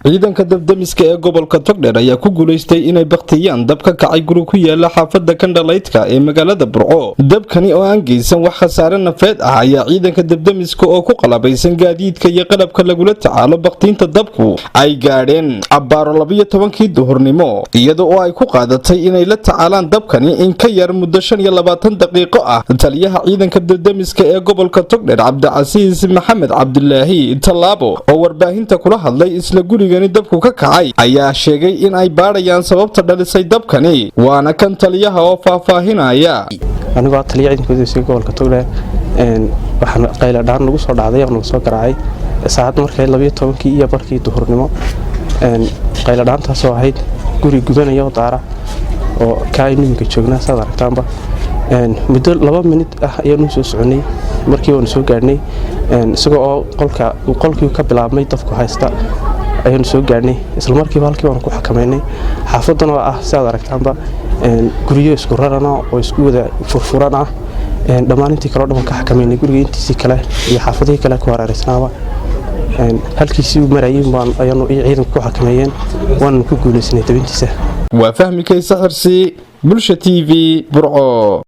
ciidanka dabdamiska ee gobolka Togdheer ayaa ku guuleystay inay baqtiyaan dab ka kacay guri ku yaala xaafadda Kandhalaydka ee magaalada Burco. Dabkani oo aan geysan wax khasaare nafeed ah ayaa ciidanka dabdamiska oo ku qalabaysan gaadiidka iyo qalabka lagula tacaalo baqtiinta dabku ay gaadheen abbaaro 12kii duhurnimo iyadoo ay ku qaadatay inay la tacaalaan dabkani in ka yar muddo 25 daqiiqo ah. Taliyaha ciidanka dabdamiska ee gobolka Togdheer Cabdicasiis Maxamed Cabdilaahi Tallaabo oo warbaahinta kula hadlay isla guriga dabku ka kacay ayaa sheegay in ay baarayaan sababta dhalisay dabkani waana kan taliyaha oo faahfaahinaya. Anigu taliyaha ciidanka gobolka Togdheer waxaan qayla dhaan lagu soo dhacday oo soo garaacay saacad markay 12kii iyo barkii duhurnimo qayla dhaantaas oo ahayd guri gubanaya oo daara oo ka iminka joognaa saad aragtaanba muddo 2 minute ah ayaan soo soconay markii aan soo gaarnay isagoo qolkii ka bilaabmay dabku haysta ayaan soo gaarnay isla markiiba halkii waan ku xakameynay xaafadana ah saad aragtaanba guriyo isku rarana oo isku wada furfuran ah dhammaan intii kala dhaman ka xakameynay guriga intiisii kale iyo xaafadihii kale ku hareeraysnaaba halkiisii marayeen baan ayaan ciidanku ku xakameeyeen waan ku guuleysnay dabintiisa. waa fahmi kaysa xirsi bulsha TV Burco.